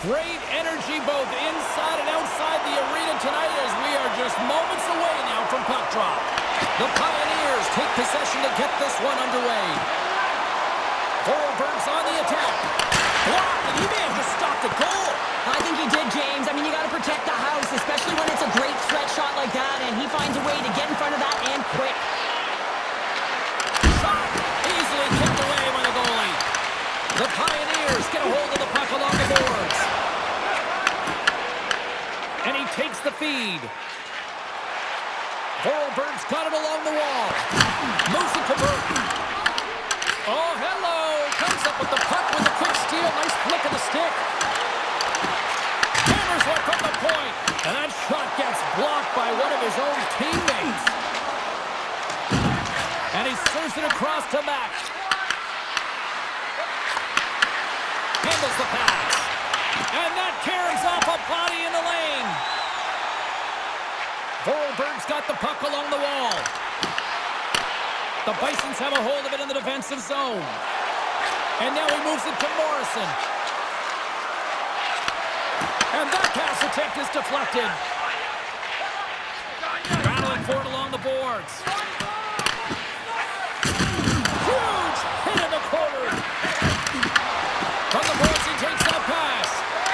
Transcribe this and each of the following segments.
Great energy both inside and outside the arena tonight as we are just moments away now from puck drop. The Pioneers take possession to get this one underway. Forward's on the attack. Blocked, and he may have just stopped the goal. I think he did, James. I mean, you got to protect the house, especially when it's a great stretch shot like that, and he finds a way to get in front of that and quick. Shot easily kicked away by the goalie. The Pioneers get a hold of the puck along the boards. And he takes the feed. Forward's got it along the wall. Moves it to Burton. Oh, hello. Comes up with the puck with a quick steal. Nice flick of the stick. Hammers one from the point. And that shot gets blocked by one of his own teammates. And he serves it across to Max. Handles the pass. And that carries off a body in the lane. Forward's got the puck along the wall. The Bisons have a hold of it in the defensive zone. And now he moves it to Morrison. And that pass attempt is deflected. Battling for it along the boards. Huge hit in the corner. From the boards, he takes that pass.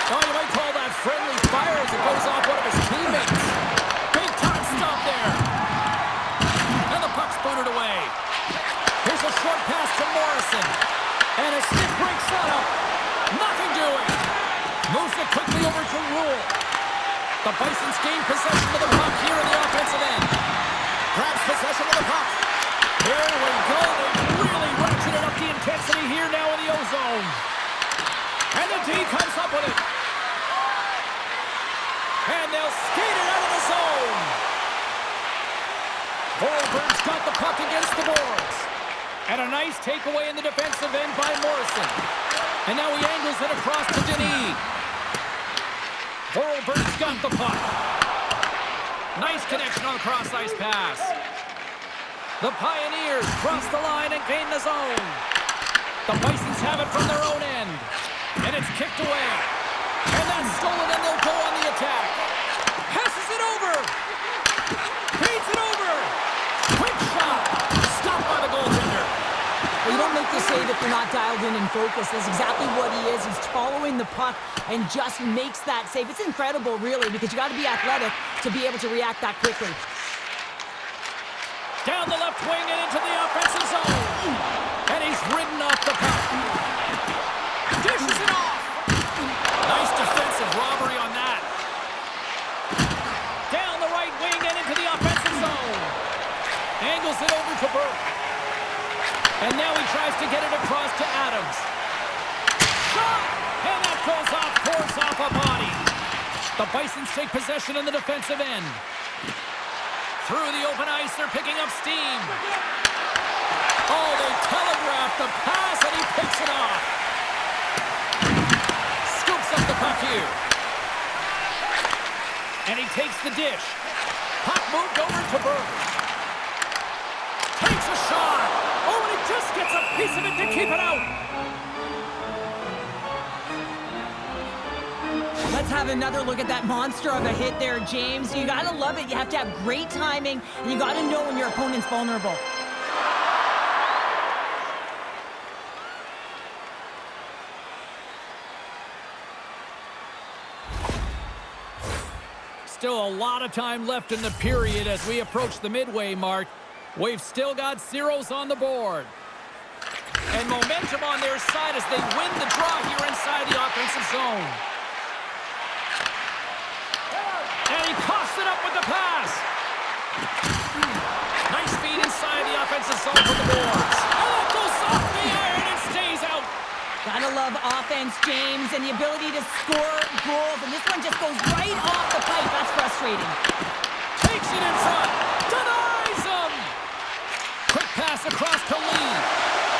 Oh, you might call that friendly fire as it goes off one of his teammates. Big time stop there. And the puck's booted away. Here's a short pass to Morrison. And a stick breaks that up. Nothing doing. Moves it quickly over to Rule. The Bisons gain possession of the puck here in the offensive end. Grabs possession of the puck. Here we go. They've really ratcheted up the intensity here now in the O-zone. And the D comes up with it. And they'll skate it out of the zone. Forward's got the puck against the boards. And a nice takeaway in the defensive end by Morrison. And now he angles it across to Denis. Forward's got the puck. Nice connection on the cross-ice pass. The Pioneers cross the line and gain the zone. The Bisons have it from their own end. And it's kicked away. And that's stolen, and they'll go on the attack. Passes it over. Feeds it over. Quick shot. Stopped by the goaltender. Well, you don't make the save if you're not dialed in and focused. That's exactly what he is. He's following the puck and just makes that save. It's incredible, really, because you got to be athletic to be able to react that quickly. Down the left wing and into the offensive zone. And he's ridden off the puck. Dishes it off. Nice defensive robbery on that. Down the right wing and into the offensive zone. Angles it over to Burke. And now he tries to get it across to Adams. Shot! And that goes off, pours off a body. The Bisons take possession in the defensive end. Through the open ice, they're picking up steam. Oh, they telegraphed the pass, and he picks it off. Scoops up the puck here. And he takes the dish. Puck moved over to Burke. Takes a shot. Oh, and he just gets a piece of it to keep it out. Let's have another look at that monster of a hit there, James. You got to love it. You have to have great timing, and you got to know when your opponent's vulnerable. Still a lot of time left in the period as we approach the midway mark. We've still got zeros on the board. And momentum on their side as they win the draw here inside the offensive zone. And he coughs it up with the pass. Nice feed inside the offensive zone for the boards. Oh, it goes off the iron and stays out. Gotta love offense, James, and the ability to score goals. And this one just goes right off the pipe. That's frustrating. Takes it in front. Denies him. Quick pass across to Lee.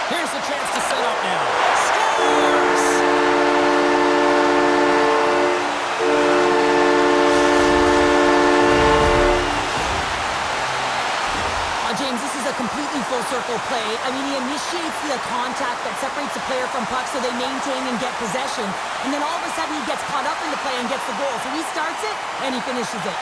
Here's a chance to set up now. Scores! James, this is a completely full circle play. breakaway, I mean, he initiates the contact that separates the player from puck so they maintain and get possession. And then all of a sudden he gets caught up in the play and gets the goal. So he starts it and he finishes it.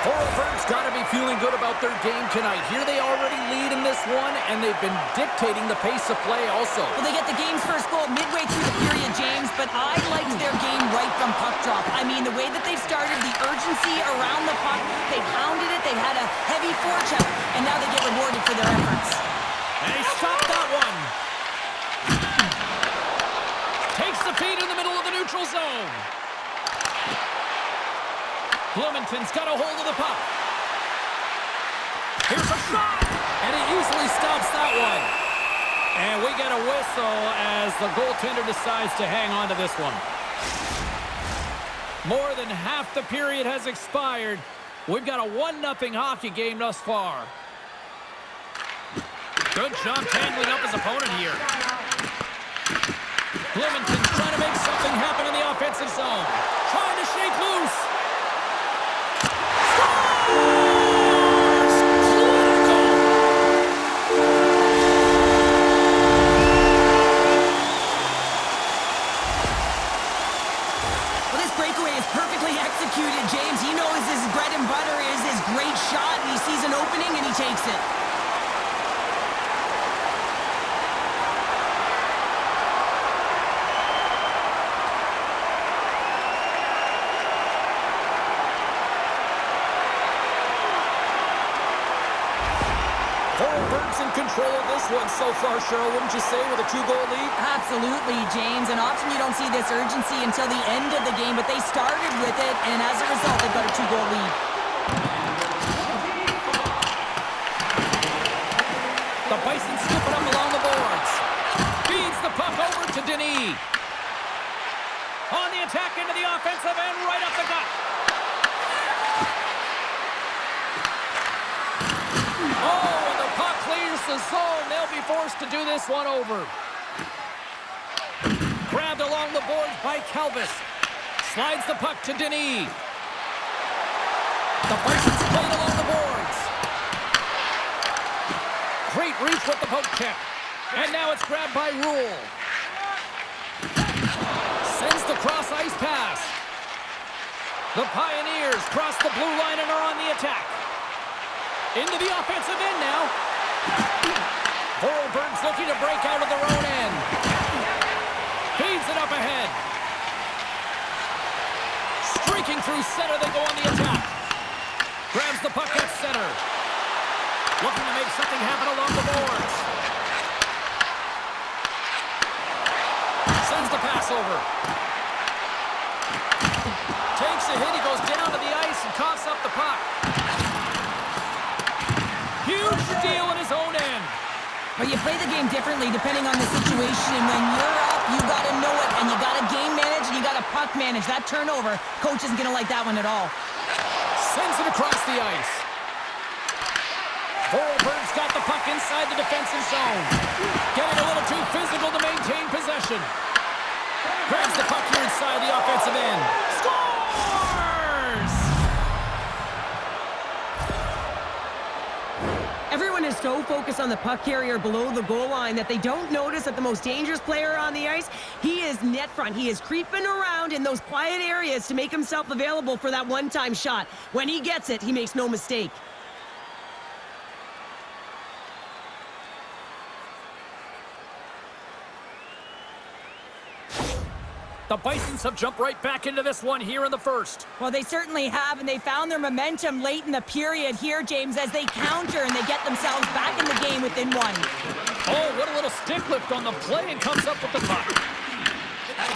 Forward's got to be feeling good about their game tonight. Here they already lead in this one, and they've been dictating the pace of play also. Well, they get the game's first goal midway through the period, James, but I liked their game right from puck drop. I mean, the way that they've started, the urgency around the puck, they pounded it, they had a heavy forecheck, and now they get rewarded for their efforts. And he stopped that one. Takes the feed in the middle of the neutral zone. Bloomington's got a hold of the puck. Here's a shot! And he easily stops that one. And we get a whistle as the goaltender decides to hang on to this one. More than half the period has expired. We've got a 1-0 hockey game thus far. Good job tangling up his opponent here. Bloomington's trying to make something happen in the offensive zone. Trying to shake loose. Executed, James. He knows his bread and butter is his great shot, and he sees an opening and he takes it. Forward's in control of this one so far, Cheryl, wouldn't you say, with a 2-goal lead? Absolutely, James. And often you don't see this urgency until the end of the game, but they started with it, and as a result, they've got a 2-goal lead. The Bison scooping up along the boards. Feeds the puck over to Denis. On the attack into the offensive end, right up the gut. Oh, and the puck clears the zone. They'll be forced to do this one over. Grabbed along the boards by Calvis. Slides the puck to Denis. The Bison's played along the boards. Great reach with the poke check. And now it's grabbed by Rule. Sends the cross-ice pass. The Pioneers cross the blue line and are on the attack. Into the offensive end now. Forward's looking to break out of their own end. Feeds it up ahead. Streaking through center, they go on the attack. Grabs the puck at center. Looking to make something happen along the boards. Sends the pass over. Takes a hit, he goes down to the ice and coughs up the puck. Huge deal in his own end. Well, you play the game differently depending on the situation. And when you're up, you got to know it. And you got to game manage and you got to puck manage. That turnover, coach isn't going to like that one at all. Sends it across the ice. Forward's got the puck inside the defensive zone. Getting a little too physical to maintain possession. Grabs the puck here inside the offensive end. Scores! Everyone is so focused on the puck carrier below the goal line that they don't notice that the most dangerous player on the ice, he is net front. He is creeping around in those quiet areas to make himself available for that one-time shot. When he gets it, he makes no mistake. The Bisons have jumped right back into this one here in the first. Well, they certainly have, and they found their momentum late in the period here, James, as they counter and they get themselves back in the game within one. Oh, what a little stick lift on the play and comes up with the puck.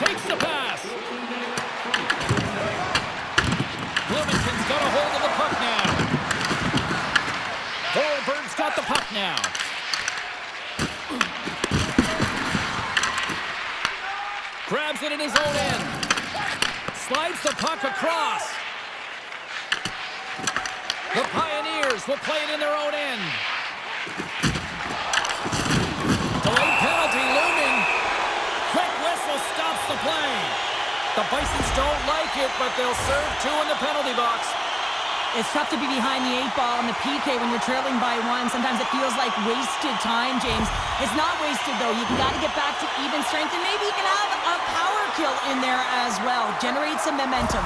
Takes the pass. Bloomington's got a hold of the puck now. Forward's got the puck now. Grabs it in his own end. Slides the puck across. The Pioneers will play it in their own end. Delayed penalty looming. Quick whistle stops the play. Bisons don't like it, but they'll serve 2 in the penalty box. It's tough to be behind the 8 ball on the PK when you're trailing by 1. Sometimes it feels like wasted time, James. It's not wasted, though. You got to get back to even strength, and maybe you can have a power kill in there as well. Generate some momentum.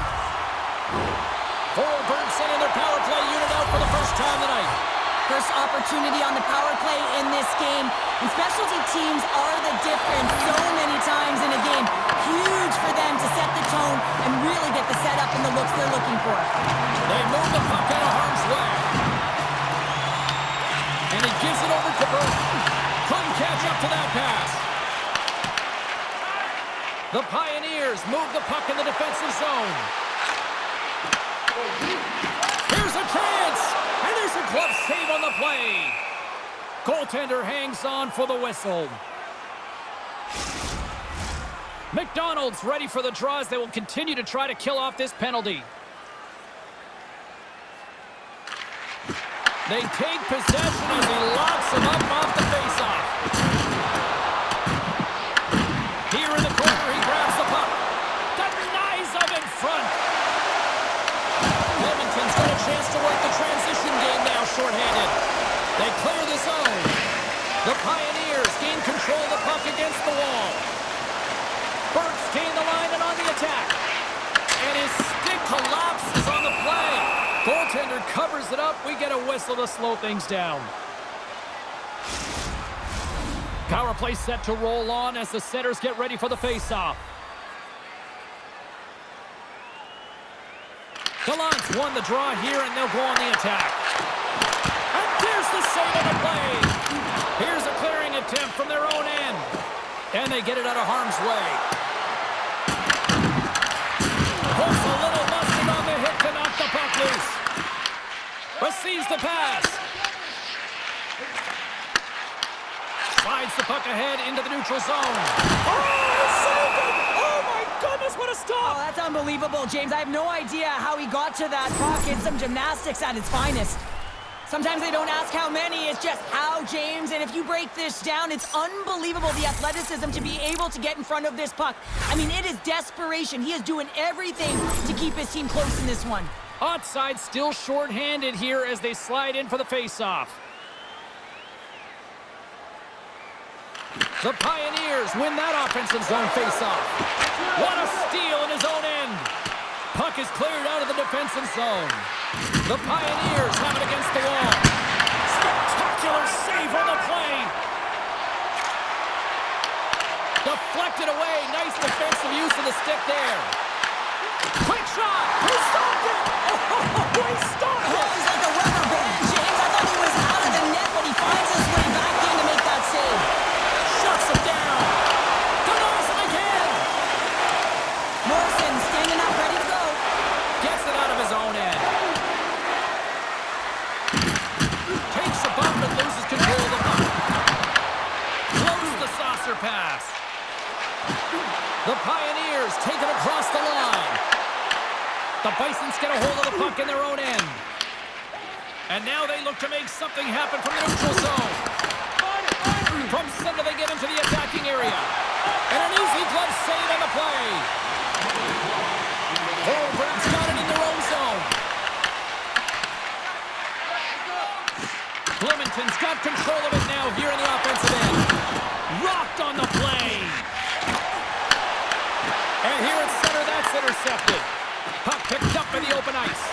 Forward sending their power play unit out for the first time tonight. First opportunity on the power play in this game. And specialty teams are the difference so many times in a game. Huge for them to set the tone and really get the setup and the looks they're looking for. They move the puck out of harm's way. And he gives it over to Burke. Couldn't catch up to that pass. The Pioneers move the puck in the defensive zone. Here's a chance! And there's a glove save on the play. Goaltender hangs on for the whistle. McDonald's ready for the draws. They will continue to try to kill off this penalty. They take possession as he locks him up off the faceoff. Here in the corner, he grabs the puck. Denies him in front. Edmonton's got a chance to work the transition game now, shorthanded. They clear the zone. The Pioneers gain control of the puck against the wall. Burke's gained the line and on the attack. And his stick collapses on the play. Goaltender covers it up. We get a whistle to slow things down. Power play set to roll on as the setters get ready for the faceoff. The Lions won the draw here, and they'll go on the attack. And there's the save on the play. Here's a clearing attempt from their own end. And they get it out of harm's way. Pulls a little mustard on the hit to knock the puck loose. Receives the pass. Slides the puck ahead into the neutral zone. Oh, saved it! Oh, my goodness, what a stop! Oh, that's unbelievable, James. I have no idea how he got to that puck. It's some gymnastics at its finest. Sometimes they don't ask how many, it's just how, James. And if you break this down, it's unbelievable, the athleticism to be able to get in front of this puck. I mean, it is desperation. He is doing everything to keep his team close in this one. Outside still shorthanded here as they slide in for the faceoff. The Pioneers win that offensive zone faceoff. What a steal in his own end. Puck is cleared out of the defensive zone. The Pioneers have it against the wall. Spectacular save on the play. Deflected away. Nice defensive use of the stick there. Quick shot. He stopped it. Oh, he stopped it. He's like a rubber band, James. I thought he was out of the net, but he finds his way back in to make that save. Shuts him down. Denies him again. Morrison standing up, ready to go. Gets it out of his own end. Takes the bump and loses control of the puck. Close the saucer pass. The Pioneers take it across the line. The Bisons get a hold of the puck in their own end. And now they look to make something happen from the neutral zone. From center they get into the attacking area. And an easy glove save on the play. Forwards got it in their own zone. Bloomington's got control of it now here in the offensive end. Rocked on the play. And here at center, that's intercepted. Puck picked up in the open ice.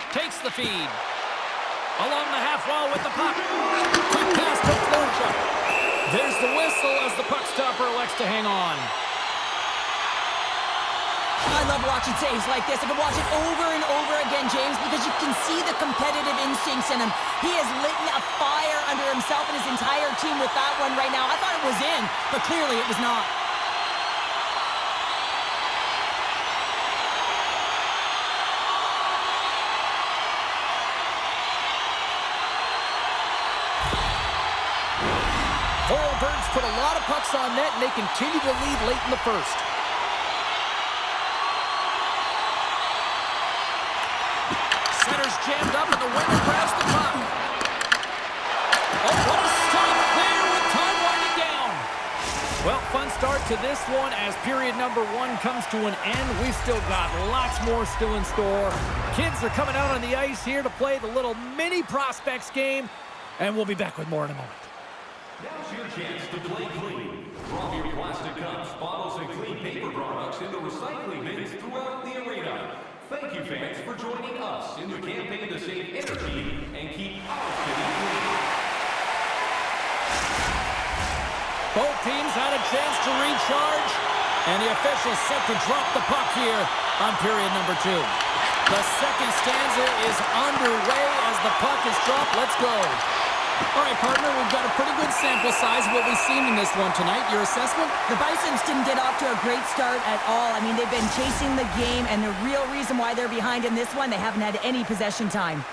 Takes the feed. Along the half wall with the puck. Quick pass to Florchuk. There's the whistle as the puck stopper elects to hang on. I love watching saves like this. I can watch it over and over again, James, because you can see the competitive instincts in him. He has lit a fire under himself and his entire team with that one right now. I thought it was in, but clearly it was not. Birds put a lot of pucks on net, and they continue to lead late in the first. Center's jammed up, and the winger grabs the puck. Oh, what a stop there with time winding down. Well, fun start to this one as period number 1 comes to an end. We've still got lots more still in store. Kids are coming out on the ice here to play the little mini prospects game, and we'll be back with more in a moment. Now's your chance to play clean. Drop your plastic cups, bottles, and clean paper products into recycling bins throughout the arena. Thank you, fans, for joining us in the campaign to save energy and keep our city clean. Both teams had a chance to recharge, and the officials set to drop the puck here on period number 2. The second stanza is underway as the puck is dropped. Let's go. All right, partner, we've got a pretty good sample size of what we've seen in this one tonight. Your assessment? The Bisons didn't get off to a great start at all. I mean, they've been chasing the game, and the real reason why they're behind in this one, they haven't had any possession time.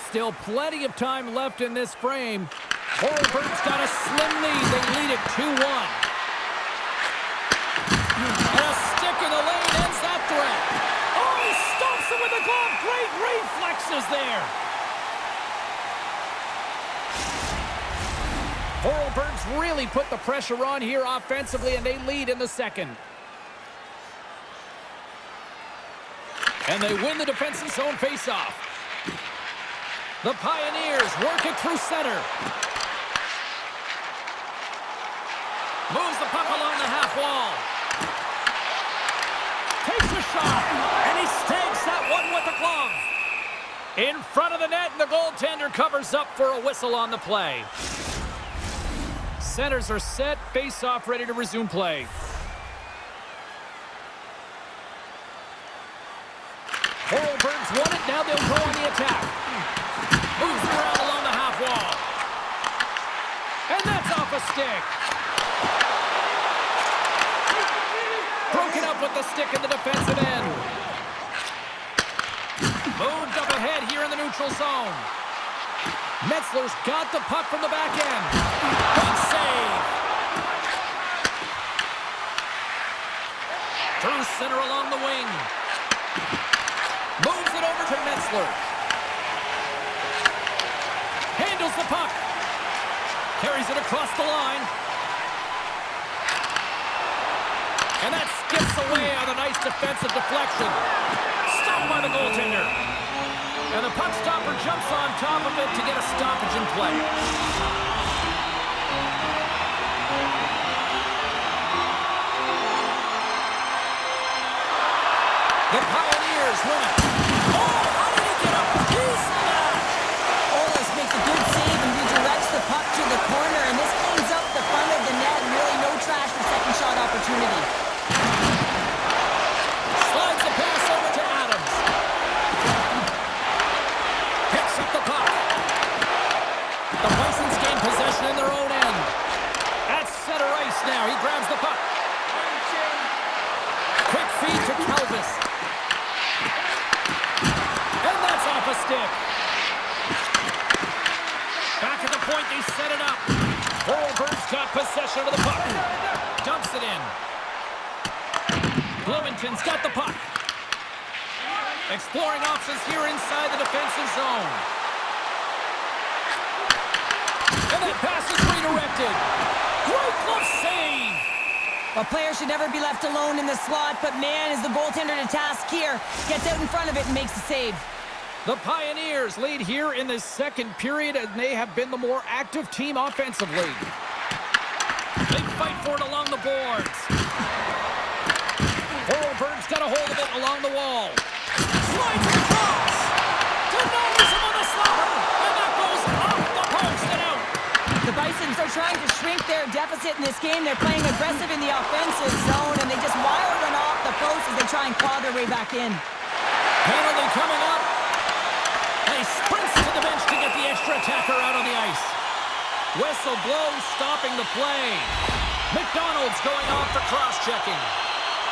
Still plenty of time left in this frame. Hornburg's got a slim lead. They lead it 2-1. And a stick in the lane ends that threat. Oh, he stomps it with a glove. Great reflexes there. Hornburg's really put the pressure on here offensively, and they lead in the second. And they win the defensive zone faceoff. The Pioneers work it through center. Moves the puck along the half wall. Takes a shot, and he stakes that one with the glove. In front of the net, and the goaltender covers up for a whistle on the play. Centers are set, face-off ready to resume play. Hornburg's won it, now they'll go on the attack. Moves around along the half wall. And that's off a stick. Broken up with the stick in the defensive end. Moved up ahead here in the neutral zone. Metzler's got the puck from the back end. Big save. Through center along the wing. Moves it over to Metzler. Handles the puck. Carries it across the line. And that skips away on a nice defensive deflection. Stopped by the goaltender. And the puck stopper jumps on top of it to get a stoppage in play. The Pioneers win it. Oh, how did he get a piece of that? Olis makes a good save and redirects the puck to the corner, and this cleans up the front of the net, and really no trash for second shot opportunity. Slides the pass over to Adams. Picks up the puck. The Bisons gain possession in their own end. At center ice now. He grabs the puck. Quick feed to Calvis. And that's off a stick. Back at the point, they set it up. Hornburg's got possession of the puck. Dumps it in. Bloomington's got the puck. Exploring options here inside the defensive zone. And that pass is redirected. Great glove save. A player should never be left alone in the slot, but man, is the goaltender to task here. Gets out in front of it and makes the save. The Pioneers lead here in the second period, and they have been the more active team offensively. They fight for it along the boards. Hornburg's got a hold of it along the wall. Slides it across. Denies him on the slapper, and that goes off the post and out. The Bisons are trying to shrink their deficit in this game. They're playing aggressive in the offensive zone, and they just wire one off the post as they try and claw their way back in. Penalty coming up. And he sprints to the bench to get the extra attacker out on the ice. Whistle blows, stopping the play. McDonald's going off for cross-checking.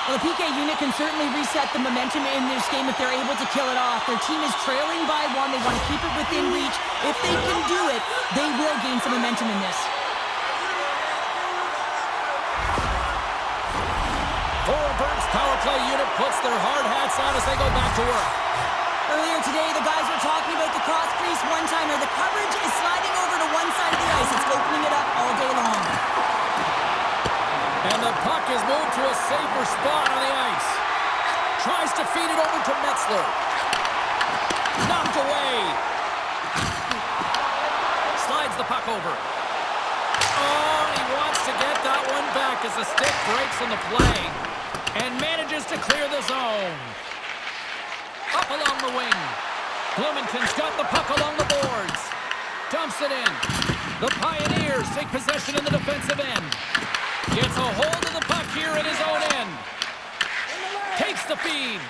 Well, the PK unit can certainly reset the momentum in this game if they're able to kill it off. Their team is trailing by one. They want to keep it within reach. If they can do it, they will gain some momentum in this. Hornburg's power play unit puts their hard hats on as they go back to work. Earlier today, the guys were talking about the cross-crease one-timer. The coverage is sliding over to one side of the ice. It's opening it up all day long. And the puck is moved to a safer spot on the ice. Tries to feed it over to Metzler. Knocked away. Slides the puck over. Oh, he wants to get that one back as the stick breaks on the play. And manages to clear the zone. Up along the wing. Bloomington's got the puck along the boards. Dumps it in. The Pioneers take possession in the defensive end. Gets a hold of the puck here at his own end. Takes the feed.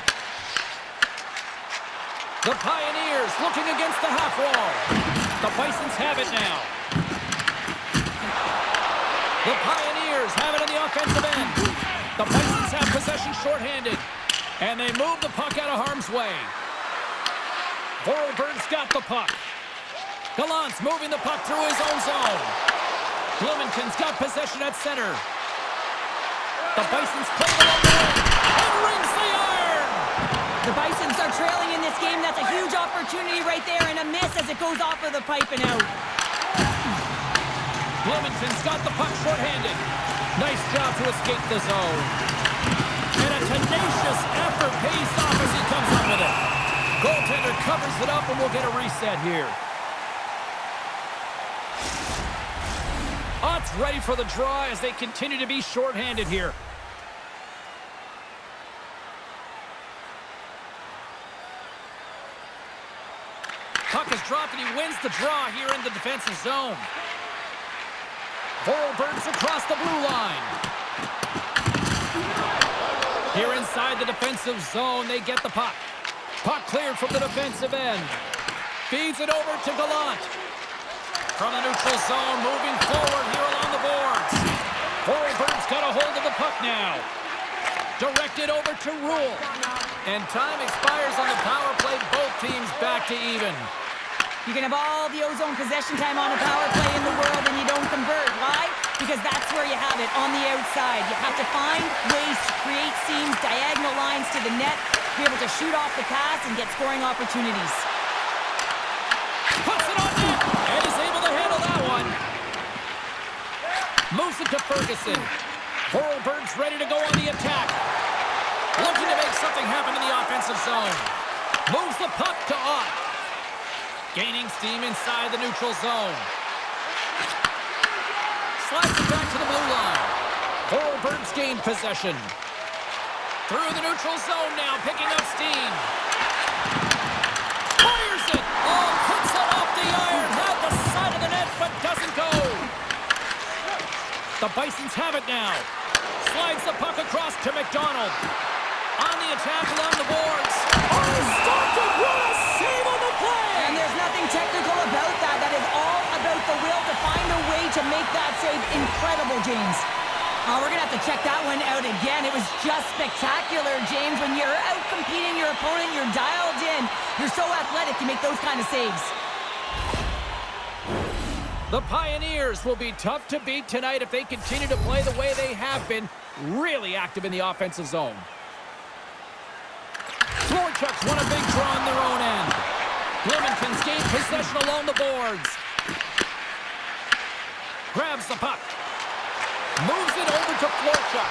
The Pioneers looking against the half wall. The Bisons have it now. The Pioneers have it on the offensive end. The Bisons have possession shorthanded. And they move the puck out of harm's way. Vorarlberg's got the puck. Gallant's moving the puck through his own zone. Bloomington's got possession at center. The Bisons play it along the wing and rings the iron. The Bisons are trailing in this game. That's a huge opportunity right there, and a miss as it goes off of the pipe and out. Bloomington's got the puck shorthanded. Nice job to escape the zone. And a tenacious effort pays off as he comes up with it. Goaltender covers it up, and we'll get a reset here. Ott's ready for the draw as they continue to be shorthanded here. Puck is dropped, and he wins the draw here in the defensive zone. Vorarlberg's across the blue line. Here inside the defensive zone, they get the puck. Puck cleared from the defensive end. Feeds it over to Gallant. From the neutral zone, moving forward here along the boards. Vorarlberg's got a hold of the puck now. Directed over to Rule. And time expires on the power play. Both teams back to even. You can have all the ozone possession time on a power play in the world and you don't convert. Why? Because that's where you have it, on the outside. You have to find ways to create seams, diagonal lines to the net, be able to shoot off the pass and get scoring opportunities. Puts it on net, and is able to handle that one. Moves it to Ferguson. Vorarlberg's ready to go on the attack. Looking to make something happen in the offensive zone. Moves the puck to Ott. Gaining steam inside the neutral zone. Slides it back to the blue line. Vorarlberg's gained possession. Through the neutral zone now, picking up steam. Fires it! Oh, puts it off the iron. Had the side of the net, but doesn't go. The Bisons have it now. Slides the puck across to McDonald. On the attack along the boards. Oh, stopped it! What a save on the play! And there's nothing technical about that. That is all about the will to find a way to make that save incredible, James. We're going to have to check that one out again. It was just spectacular, James. When you're out competing your opponent, you're dialed in. You're so athletic, you make those kind of saves. The Pioneers will be tough to beat tonight if they continue to play the way they have been, really active in the offensive zone. Florchuk's won a big draw on their own end. Bloomington's gained possession along the boards. Grabs the puck. Moves it over to Florchuk.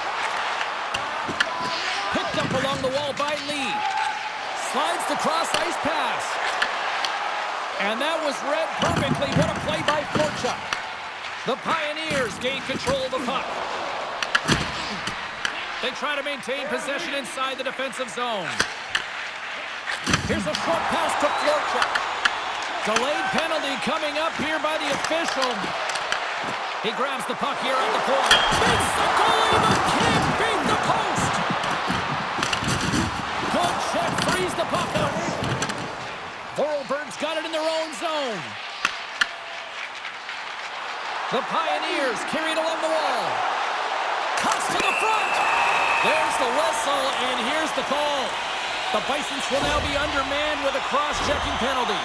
Picked up along the wall by Lee. Slides the cross-ice pass. And that was read perfectly. What a play by Florchuk. The Pioneers gain control of the puck. They try to maintain possession inside the defensive zone. Here's a short pass to Florchuk. Delayed penalty coming up here by the official. He grabs the puck here at the point. Beats the goalie, but can't beat the post. Good check, frees the puck up. Vorarlberg's got it in their own zone. The Pioneers carry it along the wall. Cuts to the front. There's the whistle, and here's the call. The Bisons will now be undermanned with a cross-checking penalty.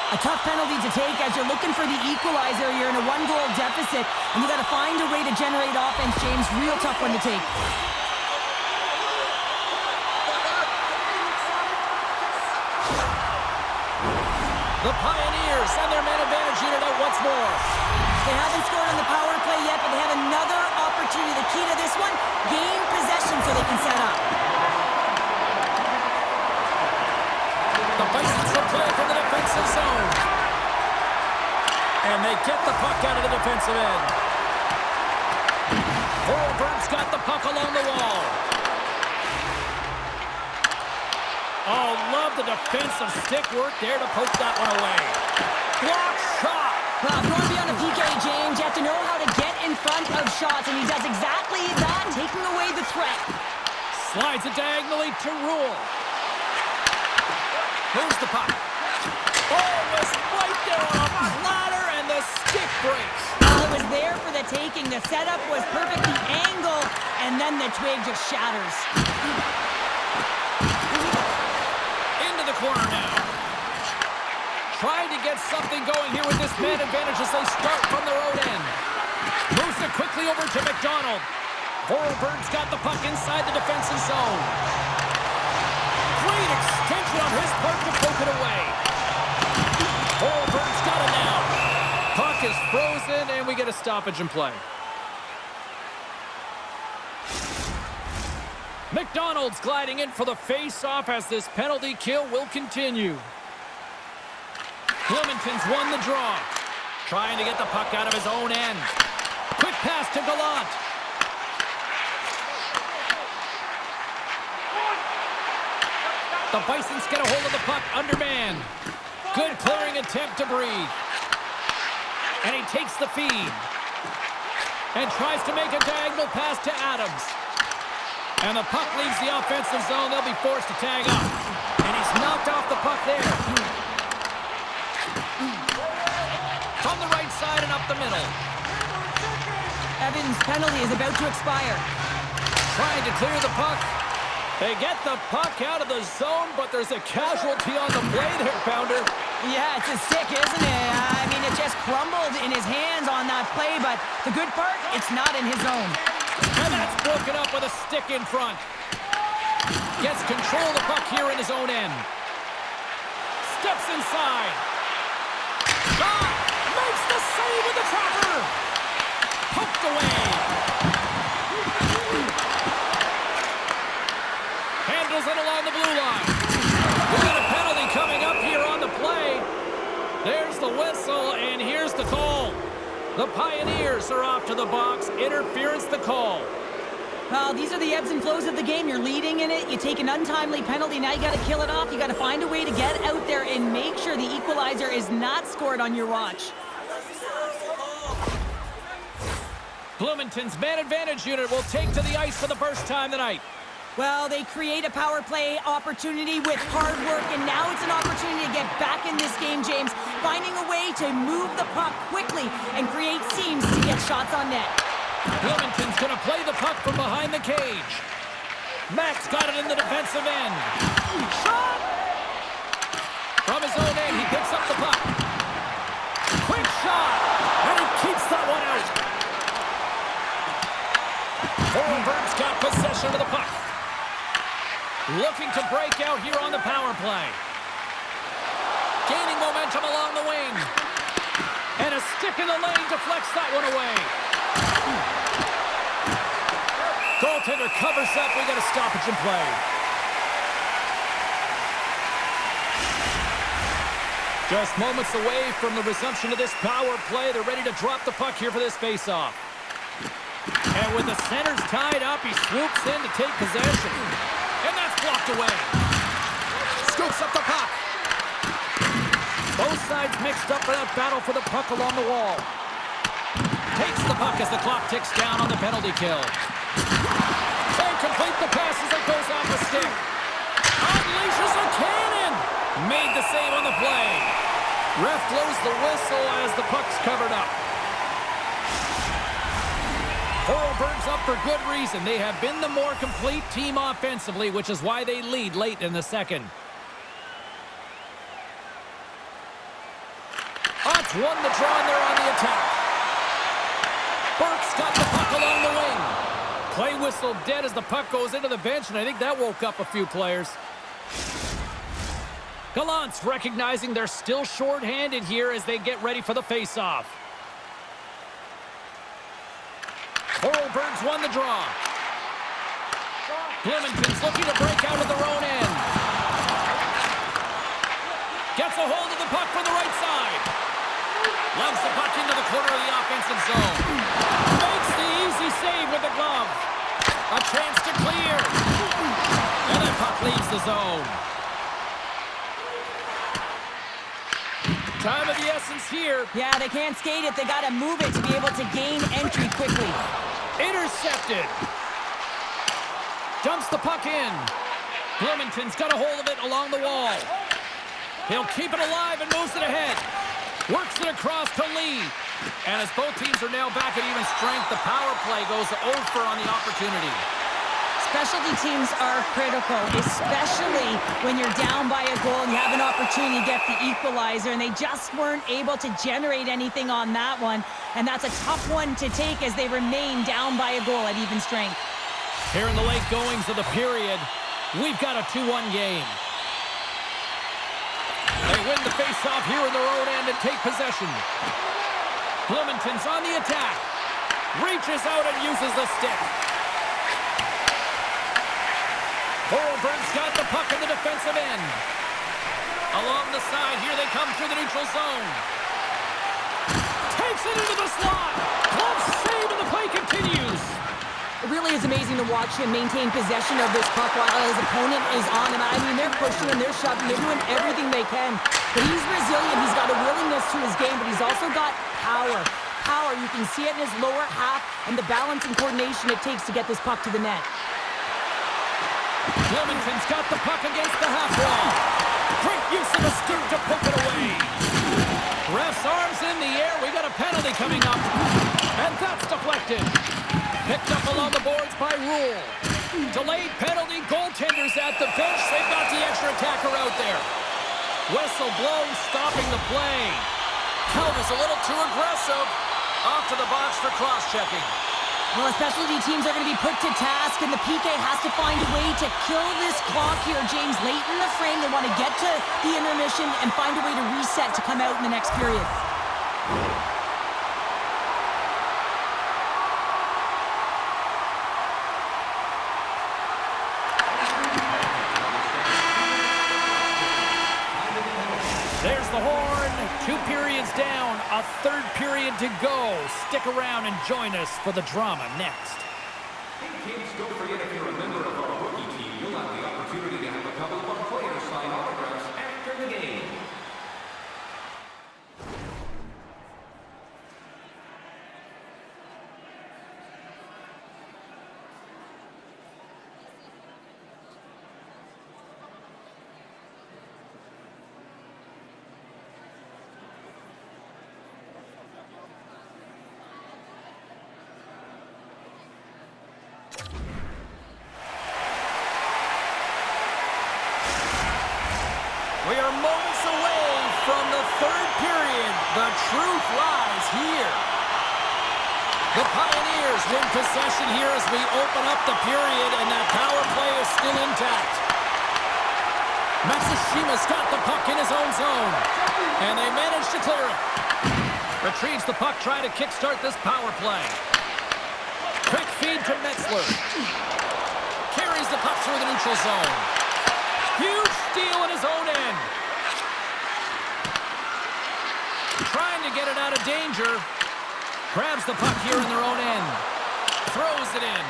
A tough penalty to take as you're looking for the equalizer. You're in a one-goal deficit, and you got to find a way to generate offense, James. Real tough one to take. The Pioneers send their man advantage unit out once more. They haven't scored on the power play yet, but they have another opportunity opportunity. The key to this one, gain possession so they can set up. The Bisons will play from the defensive zone. And they get the puck out of the defensive end. Horlberg's got the puck along the wall. Oh, love the defensive stick work there to poke that one away. Block shot. Well, if you want to be on a PK, James, you have to know how to get in front of shots, and he does exactly that, taking away the threat. Slides it diagonally to Rule. Moves the puck. Oh, was right there on a platter, and the stick breaks. Well, it was there for the taking. The setup was perfectly angled, and then the twig just shatters. Into the corner now. Trying to get something going here with this man advantage as they start from their own end. Moves it quickly over to McDonald. Horlberg's got the puck inside the defensive zone. Great extension on his part to poke it away. Horlberg's got it now. Puck is frozen, and we get a stoppage in play. McDonald's gliding in for the face-off as this penalty kill will continue. Bloomington's won the draw. Trying to get the puck out of his own end. Quick pass to Gallant. The Bisons get a hold of the puck undermanned. Good clearing attempt to breathe. And he takes the feed. And tries to make a diagonal pass to Adams. And the puck leaves the offensive zone. They'll be forced to tag up. And he's knocked off the puck there. From the right side and up the middle. Evans' penalty is about to expire. Trying to clear the puck. They get the puck out of the zone, but there's a casualty on the play there, Pounder. Yeah, it's a stick, isn't it? I mean, it just crumbled in his hands on that play, but the good part, it's not in his zone. And that's broken up with a stick in front. Gets control of the puck here in his own end. Steps inside. Shot! Makes the save with the trapper! Poked away. Handles it along the blue line. We got a penalty coming up here on the play. There's the whistle, and here's the call. The Pioneers are off to the box. Interference the call. Well, these are the ebbs and flows of the game. You're leading in it. You take an untimely penalty. Now you got to kill it off. You got to find a way to get out there and make sure the equalizer is not scored on your watch. Bloomington's man advantage unit will take to the ice for the first time tonight. Well, they create a power play opportunity with hard work, and now it's an opportunity to get back in this game, James. Finding a way to move the puck quickly and create seams to get shots on net. Bloomington's going to play the puck from behind the cage. Max got it in the defensive end. Shot! From his own end, he picks up the puck. Quick shot! And he keeps that one out. Horlberg's got possession of the puck. Looking to break out here on the power play. Gaining momentum along the wing. And a stick in the lane deflects that one away. Goaltender covers up. We got a stoppage in play. Just moments away from the resumption of this power play. They're ready to drop the puck here for this faceoff. And with the centers tied up, he swoops in to take possession. And that's blocked away. Scoops up the puck. Both sides mixed up for that battle for the puck along the wall. Takes the puck as the clock ticks down on the penalty kill. And complete the pass as it goes off the stick. Unleashes a cannon. Made the save on the play. Ref blows the whistle as the puck's covered up. Horlberg's up for good reason. They have been the more complete team offensively, which is why they lead late in the second. Odds won the draw, and they're on the attack. Burke's got the puck along the wing. Play whistle dead as the puck goes into the bench, and I think that woke up a few players. Gallant's recognizing they're still short-handed here as they get ready for the face-off. Horlberg Vorarlberg's won the draw. Bloomington's looking to break out of their own end. Gets a hold of the puck from the right side. Loves the puck into the corner of the offensive zone. Makes the easy save with the glove. A chance to clear. And that puck leaves the zone. Time of the essence here. Yeah, they can't skate it. They got to move it to be able to gain entry quickly. Intercepted. Dumps the puck in. Bloomington's got a hold of it along the wall. He'll keep it alive and moves it ahead. Works it across to Lee. And as both teams are now back at even strength, the power play goes over on the opportunity. Specialty teams are critical, especially when you're down by a goal and you have an opportunity to get the equalizer, and they just weren't able to generate anything on that one. And that's a tough one to take as they remain down by a goal at even strength. Here in the late goings of the period, we've got a 2-1 game. They win the face-off here in their own end and take possession. Bloomington's on the attack. Reaches out and uses the stick. Vorarlberg's got the puck in the defensive end. Along the side, here they come through the neutral zone. Takes it into the slot. Glove save and the play continues. It really is amazing to watch him maintain possession of this puck while his opponent is on him. I mean, they're pushing him, they're shoving, they're doing everything they can. But he's resilient, he's got a willingness to his game, but he's also got power. Power, you can see it in his lower half and the balance and coordination it takes to get this puck to the net. Bloomington's got the puck against the half wall. Great use of the stick to poke it away. Ref's arms in the air. We got a penalty coming up. And that's deflected. Picked up along the boards by Rule. Delayed penalty. Goaltenders at the bench. They've got the extra attacker out there. Whistle blows, stopping the play. Calvin's a little too aggressive. Off to the box for cross-checking. Well, specialty teams are going to be put to task, and the PK has to find a way to kill this clock here. James, late in the frame, they want to get to the intermission and find a way to reset to come out in the next period. There's the horn. 2 periods down, a third period to go. Stick around and join us for the drama next. Hey kids, don't forget if you're a member of our rookie team, you'll have the opportunity to have a couple of our players sign autographs after the game. We are moments away from the third period. The truth lies here. The Pioneers win possession here as we open up the period, and that power play is still intact. Matsushima's got the puck in his own zone, and they manage to clear it. Retrieves the puck, trying to kickstart this power play. Quick feed to Metzler. Carries the puck through the neutral zone. Huge steal in his own end. Trying to get it out of danger. Grabs the puck here in their own end. Throws it in.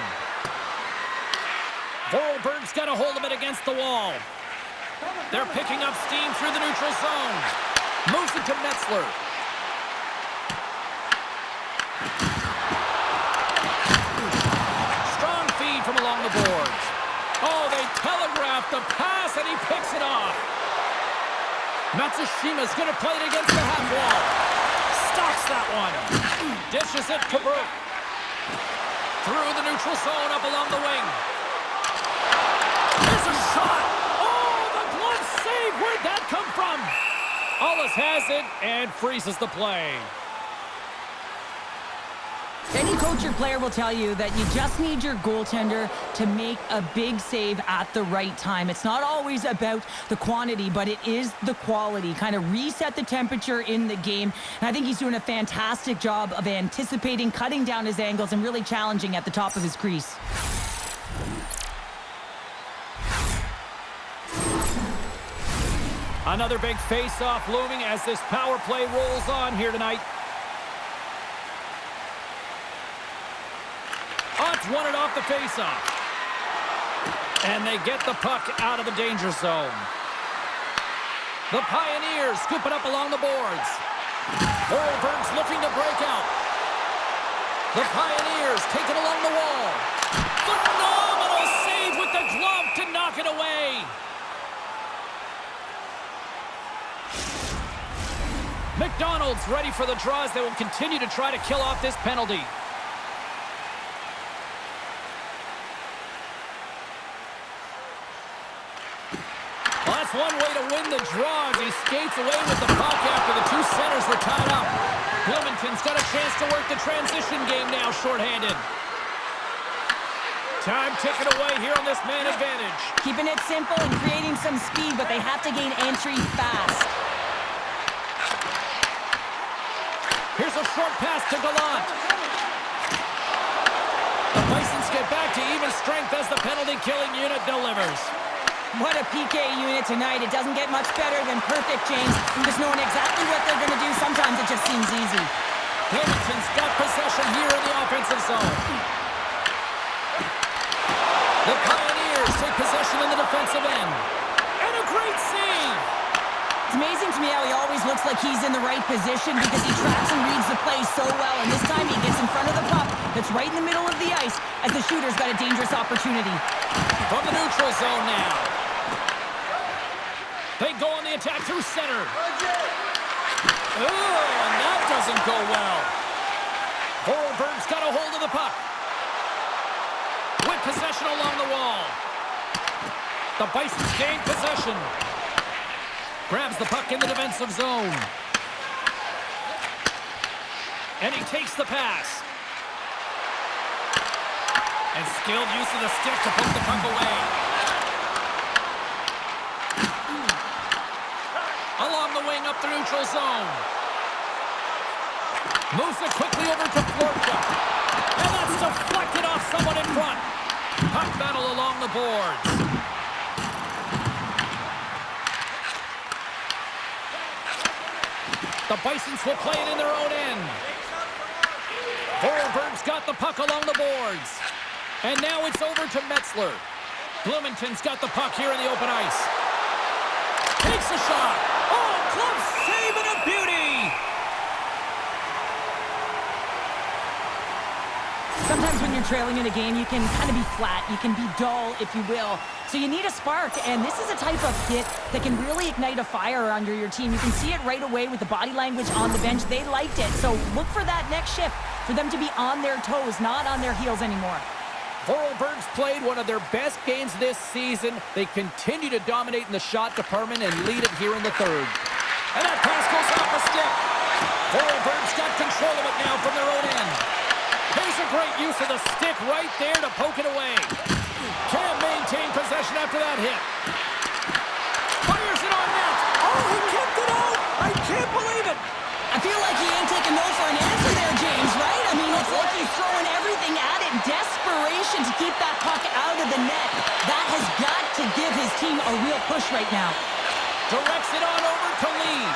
Vorarlberg's got a hold of it against the wall. They're picking up steam through the neutral zone. Moves it to Metzler. Strong feed from along the boards. Oh, they telegraphed the pass, and he picks it off. Matsushima's going to play it against the half wall. Stops that one. Dishes it to Brook. Through the neutral zone, up along the wing. There's a shot. Oh, the glove save. Where'd that come from? Hollis has it and freezes the play. Any coach or player will tell you that you just need your goaltender to make a big save at the right time. It's not always about the quantity, but it is the quality. Kind of reset the temperature in the game. And I think he's doing a fantastic job of anticipating, cutting down his angles, and really challenging at the top of his crease. Another big face-off looming as this power play rolls on here tonight. Odds won it off the face-off. And they get the puck out of the danger zone. The Pioneers scoop it up along the boards. Vorlberg's looking to break out. The Pioneers take it along the wall. Phenomenal save with the glove to knock it away. McDonald's ready for the draws. They will continue to try to kill off this penalty. Well, that's one way to win the draw as he skates away with the puck after the two centers were tied up. Bloomington's got a chance to work the transition game now, shorthanded. Time ticking away here on this man advantage. Keeping it simple and creating some speed, but they have to gain entry fast. Here's a short pass to Gallant. The Bisons get back to even strength as the penalty-killing unit delivers. What a PK unit tonight. It doesn't get much better than perfect, James. Just knowing exactly what they're going to do, sometimes it just seems easy. Bloomington's got possession here in the offensive zone. The Pioneers take possession in the defensive end. And a great save! It's amazing to me how he always looks like he's in the right position because he tracks and reads the play so well. And this time he gets in front of the puck that's right in the middle of the ice as the shooter's got a dangerous opportunity. From the neutral zone now. They go on the attack through center. Oh, and that doesn't go well. Vorlberg's got a hold of the puck. With possession along the wall. The Bisons gain possession. Grabs the puck in the defensive zone. And he takes the pass. And skilled use of the stick to poke the puck away. Along the wing up the neutral zone. Moves it quickly over to Florka. And that's deflected off someone in front. Puck battle along the boards. The Bisons will play it in their own end. Vorlberg's got the puck along the boards. And now it's over to Metzler. Bloomington's got the puck here in the open ice. Takes a shot. Oh, glove save and a beauty! Sometimes when you're trailing in a game, you can kind of be flat. You can be dull, if you will. So you need a spark, and this is a type of hit that can really ignite a fire under your team. You can see it right away with the body language on the bench. They liked it, so look for that next shift, for them to be on their toes, not on their heels anymore. Vorlberg's played one of their best games this season. They continue to dominate in the shot department and lead it here in the third. And that pass goes off the stick. Vorlberg's got control of it now from their own end. Here's a great use of the stick right there to poke it away. Can't maintain possession after that hit. Fires it on net. Oh, he kept it out. I can't believe it. I feel like he ain't taking no for an answer there, James, right? I mean, it's like he's throwing everything at it in desperation to keep that puck out of the net. That has got to give his team a real push right now. Directs it on over to Lee.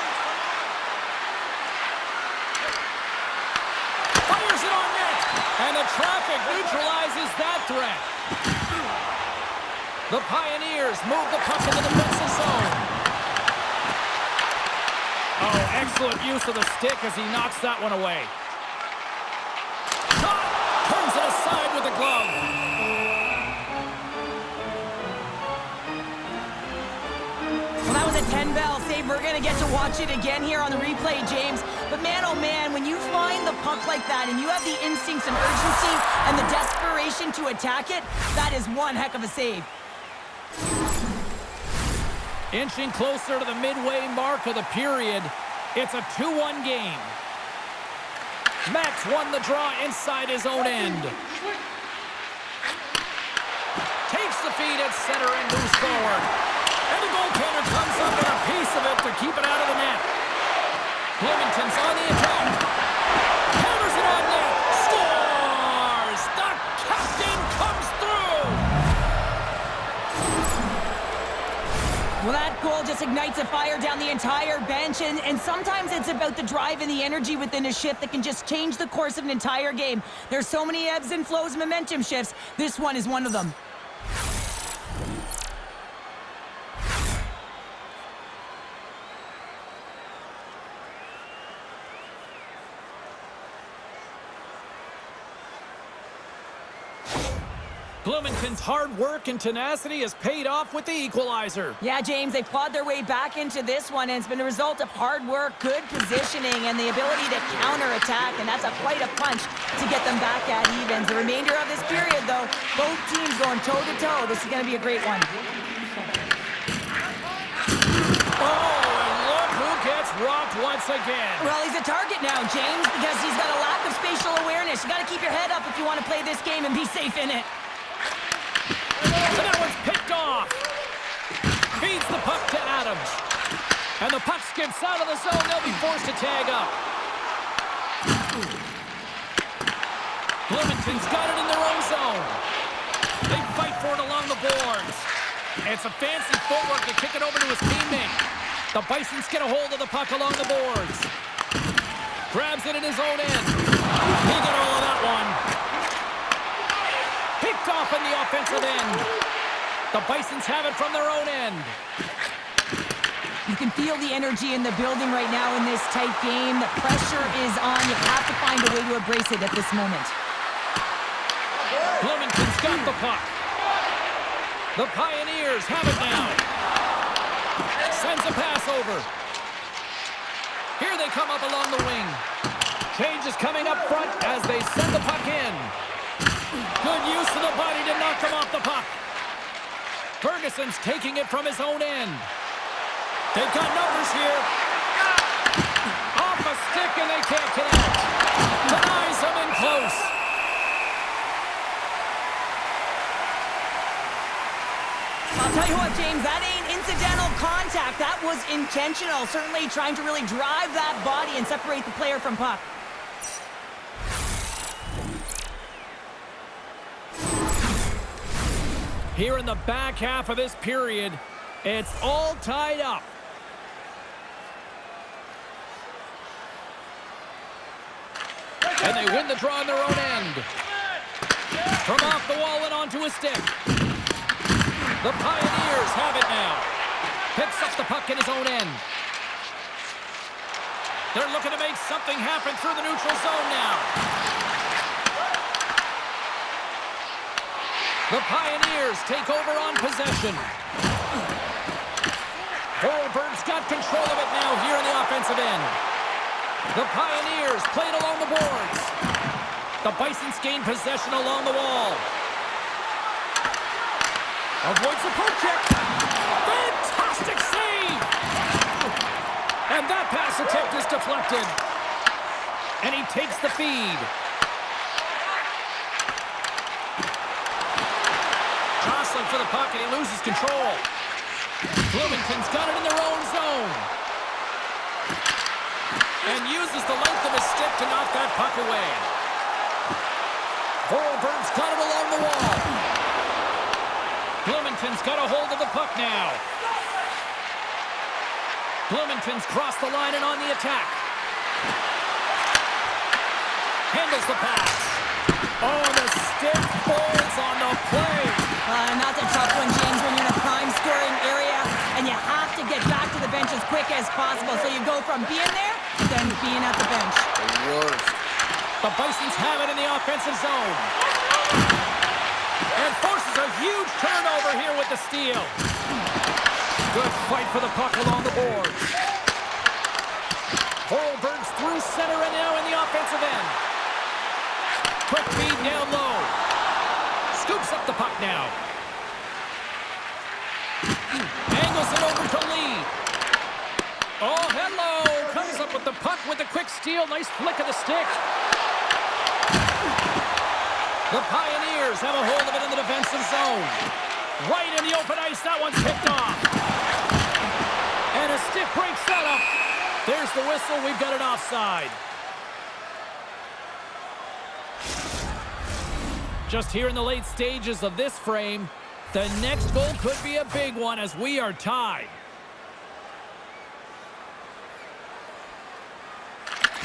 Fires it on net. And the traffic neutralizes that threat. The Pioneers move the puck in the defensive zone. Oh, excellent use of the stick as he knocks that one away. Shot! Turns it aside with the glove. Well, that was a 10-bell save. We're going to get to watch it again here on the replay, James. But man, oh man, when you find the puck like that and you have the instincts and urgency and the desperation to attack it, that is one heck of a save. Inching closer to the midway mark of the period. It's a 2-1 game. Max won the draw inside his own end. Takes the feed at center and moves forward. And the goaltender comes up with a piece of it to keep it out of the net. Bloomington's on the attack. Hammers it on net. Scores! The captain comes through! Well, that goal just ignites a fire down the entire bench, and sometimes it's about the drive and the energy within a shift that can just change the course of an entire game. There's so many ebbs and flows, momentum shifts. This one is one of them. Bloomington's hard work and tenacity has paid off with the equalizer. Yeah, James, they clawed their way back into this one, and it's been a result of hard work, good positioning, and the ability to counterattack, and that's quite a punch to get them back at evens. The remainder of this period, though, both teams going toe-to-toe. This is going to be a great one. Oh, and look who gets rocked once again. Well, he's a target now, James, because he's got a lack of spatial awareness. You got to keep your head up if you want to play this game and be safe in it. And that one's picked off. Feeds the puck to Adams. And the puck skips out of the zone. They'll be forced to tag up. Bloomington's got it in their own zone. They fight for it along the boards. It's a fancy footwork to kick it over to his teammate. The Bisons get a hold of the puck along the boards. Grabs it in his own end. He got all of that one. Picked off in the offensive end. The Bisons have it from their own end. You can feel the energy in the building right now in this tight game. The pressure is on. You have to find a way to embrace it at this moment. Bloomington's got the puck. The Pioneers have it now. Sends a pass over. Here they come up along the wing. Change is coming up front as they send the puck in. Good use of the body to knock them off the puck. Ferguson's taking it from his own end. They've got numbers here. Off a stick and they can't get out. Denies them in close. I'll tell you what, James, that ain't incidental contact. That was intentional. Certainly trying to really drive that body and separate the player from puck. Here in the back half of this period, it's all tied up. And they win the draw on their own end. From off the wall and onto a stick. The Pioneers have it now. Picks up the puck in his own end. They're looking to make something happen through the neutral zone now. The Pioneers take over on possession. Hurlberg's got control of it now here in the offensive end. The Pioneers play it along the boards. The Bisons gain possession along the wall. Avoids the poke check. Fantastic save! And that pass attempt is deflected. And he takes the feed. Jostling for the puck, and he loses control. Bloomington's got it in their own zone. And uses the length of his stick to knock that puck away. Hurlberg's got it along the wall. Bloomington's got a hold of the puck now. Bloomington's crossed the line and on the attack. Handles the pass. Oh, the stick falls on the play. And that's a tough one, James, when you're in a prime scoring area and you have to get back to the bench as quick as possible. So you go from being there to then being at the bench. The worst. The Bisons have it in the offensive zone. And forces a huge turnover here with the steal. Good fight for the puck along the boards. Hurlberg's through center and now in the offensive end. Quick feed down low. Scoops up the puck now. Angles it over to Lee. Oh, hello. Comes up with out the puck with a quick steal. Nice flick of the stick. The Pioneers have a hold of it in the defensive zone. Right in the open ice, that one's picked off. And a stick breaks that up. There's the whistle, we've got an offside. Just here in the late stages of this frame, the next goal could be a big one as we are tied.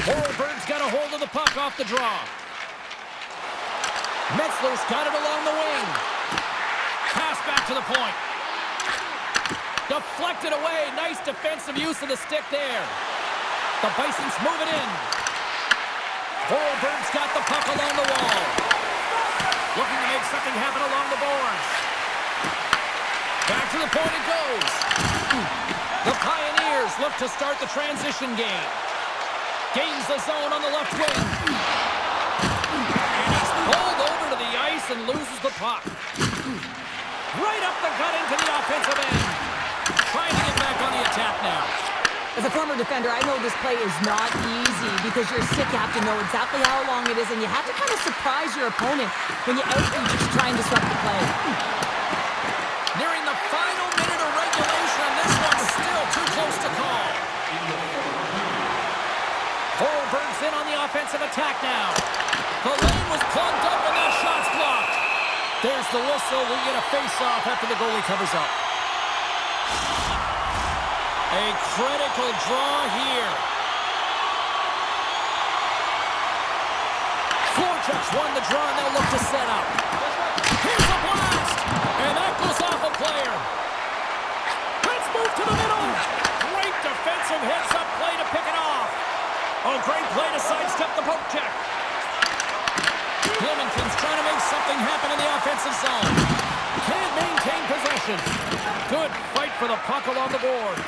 Horlberg's got a hold of the puck off the draw. Metzler's got it along the wing. Pass back to the point. Deflected away. Nice defensive use of the stick there. The Bison's moving in. Horlberg's got the puck along the wall. Looking to make something happen along the boards. Back to the point it goes. The Pioneers look to start the transition game. Gains the zone on the left wing. And he's pulled over to the ice and loses the puck. Right up the gut into the offensive end. Trying to get back on the attack now. As a former defender, I know this play is not easy because you're sick. You have to know exactly how long it is, and you have to kind of surprise your opponent when you outreach to try and disrupt the play. Nearing the final minute of regulation, this one's still too close to call. Horlberg's in on the offensive attack now. The lane was plugged up and that shot's blocked. There's the whistle. We get a face-off after the goalie covers up. A critical draw here. Florchuk's won the draw and they'll look to set up. Here's a blast! And that goes off a player. Let's move to the middle. Great defensive heads-up play to pick it off. Oh, great play to sidestep the poke check. Clementon's trying to make something happen in the offensive zone. Can't maintain possession. Good fight for the puck along the boards.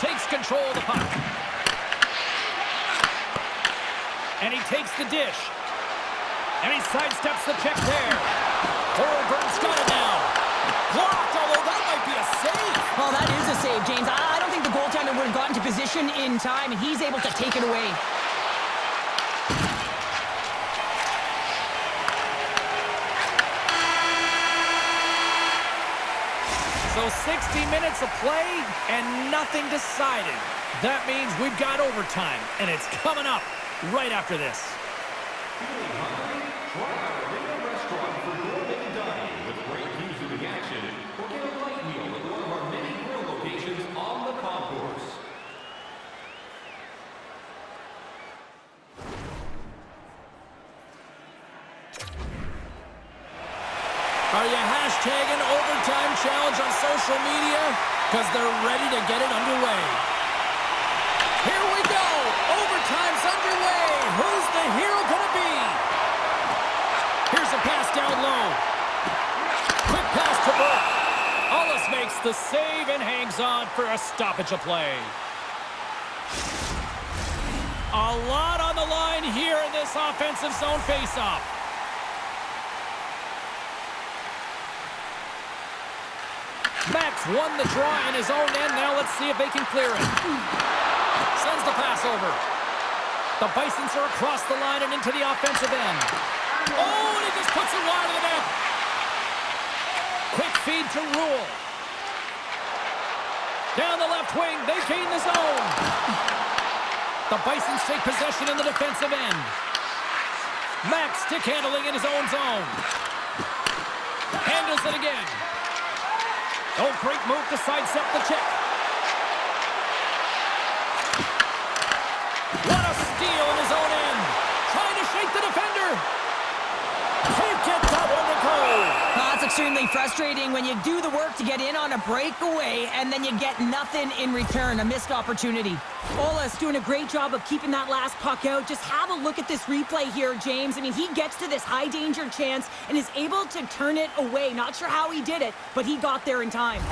Takes control of the puck. And he takes the dish. And he sidesteps the check there. Horlberg's got it now. Blocked, although that might be a save. Well, that is a save, James. I don't think the goaltender would have gotten to position in time, and he's able to take it away. So 60 minutes of play and nothing decided. That means we've got overtime, and it's coming up right after this. Try our Arena restaurant for gourmet dining with great views of the action, or get a light meal at one of our many grill locations on the concourse. Are you hashtagging overtime challenge on social media? Because they're ready to get it underway. Here we go. Overtime's underway. Who's the hero going to be? Here's a pass down low. Quick pass to Burke. Ullis makes the save and hangs on for a stoppage of play. A lot on the line here in this offensive zone faceoff. Max won the draw in his own end. Now let's see if they can clear it. Sends the pass over. The Bisons are across the line and into the offensive end. Oh, and he just puts it wide of the net. Quick feed to Rule. Down the left wing, they gain the zone. The Bisons take possession in the defensive end. Max stick handling in his own zone. Handles it again. Oh, great move to sidestep the check. What a steal in his own end. Trying to shake the defender. Can't get that one to go. That's extremely frustrating when you do the work to get in on a breakaway and then you get nothing in return, a missed opportunity. Ola's doing a great job of keeping that last puck out. Just have a look at this replay here, James. I mean, he gets to this high-danger chance and is able to turn it away. Not sure how he did it, but he got there in time.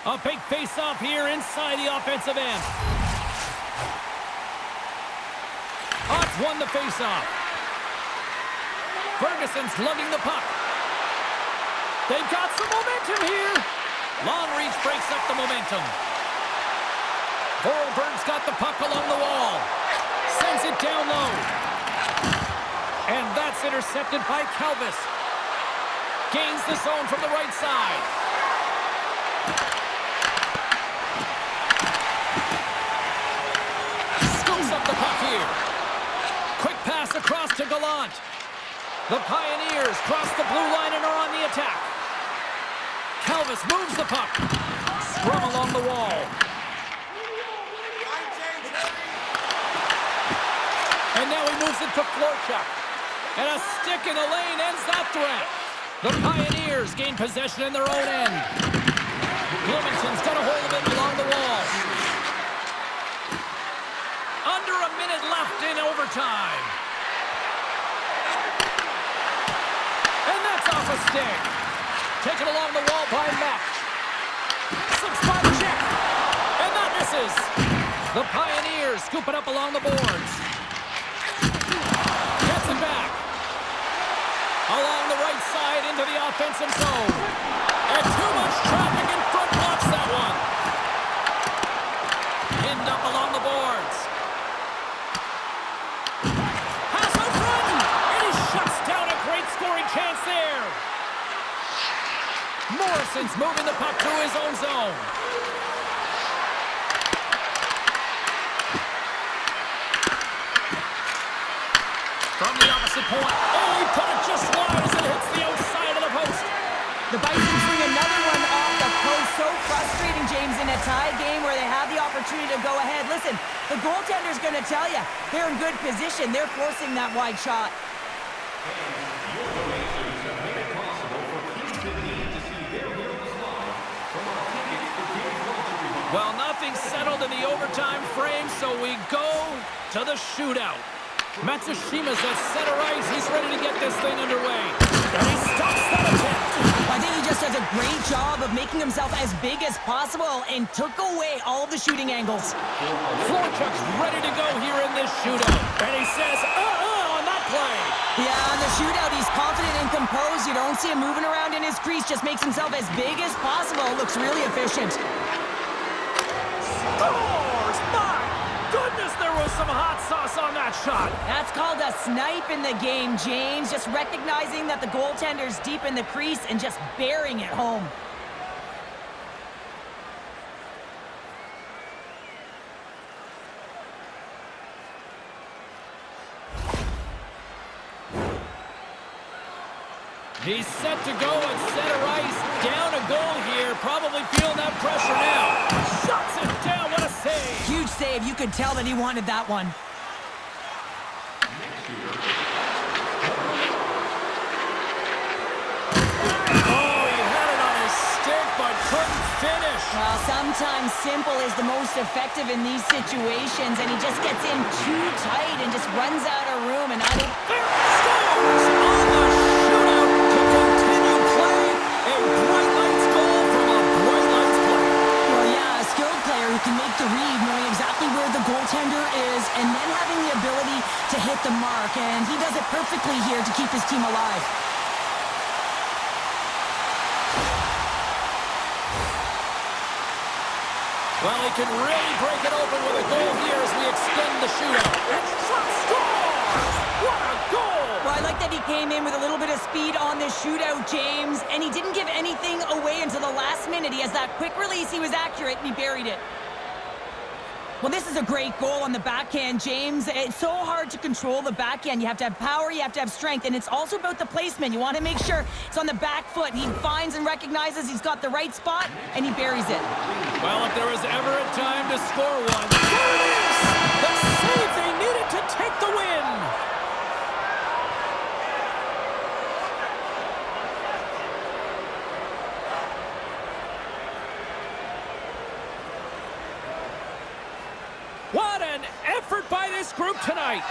A big face-off here inside the offensive end. Odds won the face-off. Ferguson's lugging the puck. They've got some momentum here. Long reach breaks up the momentum. Goldberg's got the puck along the wall. Sends it down low. And that's intercepted by Calvis. Gains the zone from the right side. Scoops up the puck here. Quick pass across to Gallant. The Pioneers cross the blue line and are on the attack. Calvis moves the puck. Scrum along the wall. And now he moves it to Florchuk. And a stick in the lane ends that threat. The Pioneers gain possession in their own end. Bloomington's got a hold of it along the wall. Under a minute left in overtime. And that's off a stick. Taken along the wall by Mack. 6-5 check. And that misses. The Pioneers scoop it up along the boards. Gets it back. Along the right side into the offensive zone. And too much traffic in front blocks that one. Pinned up along the boards. Pass out front. And he shuts down a great scoring chance there. Morrison's moving the puck through his own zone. From the opposite point. Oh, he put it just wide as it hits the outside of the post. The Bison bring another one off the post. So frustrating, James, in a tie game where they have the opportunity to go ahead. Listen, the goaltender's going to tell you they're in good position. They're forcing that wide shot. Your donations have made it possible for kids in need to see their heroes live from our Tickets for Kids luxury box. Well, nothing settled in the overtime frame, so we go to the shootout. Matsushima's at center ice. He's ready to get this thing underway. And he stops that attempt. I think he just does a great job of making himself as big as possible and took away all of the shooting angles. Florchuk's ready to go here in this shootout. And he says, on that play. Yeah, on the shootout, he's confident and composed. You don't see him moving around in his crease. Just makes himself as big as possible. Looks really efficient. Scores! My goodness, there was some hot sauce on that shot. That's called a snipe in the game, James. Just recognizing that the goaltender's deep in the crease and just burying it home. He's set to go at center ice. Down a goal here. Probably feeling that pressure now. Shuts it down. What a save. Huge save. You could tell that he wanted that one. Oh, he had it on his stick, but couldn't finish. Well, sometimes simple is the most effective in these situations, and he just gets in too tight and just runs out of room. And I think Scores on the shootout to continue play. A bright lights goal from a bright lights player. well, yeah, a skilled player who can make the read, knowing exactly where the goaltender is, and then having the ability to hit the mark. And he does it perfectly here to keep his team alive. Well, he can really break it open with a goal here as we extend the shootout. And Trump scores! What a goal! Well, I like that he came in with a little bit of speed on this shootout, James, and he didn't give anything away until the last minute. He has that quick release, he was accurate, and he buried it. Well, this is a great goal on the backhand, James. It's so hard to control the backhand. You have to have power, you have to have strength, and it's also about the placement. You want to make sure it's on the back foot. He finds and recognizes he's got the right spot, and he buries it. Well, if there was ever a time to score one, there it is! The save they needed to take the win! What an effort by this group tonight!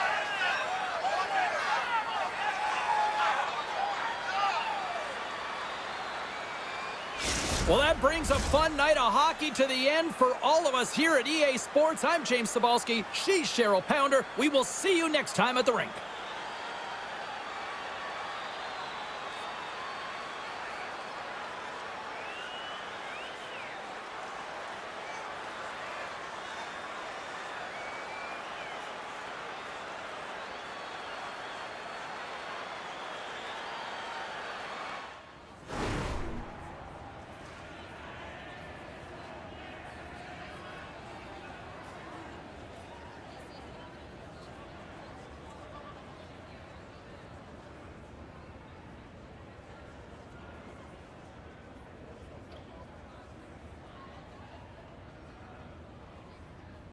Well, that brings a fun night of hockey to the end for all of us here at EA Sports. I'm James Cebulski. She's Cheryl Pounder. We will see you next time at the rink.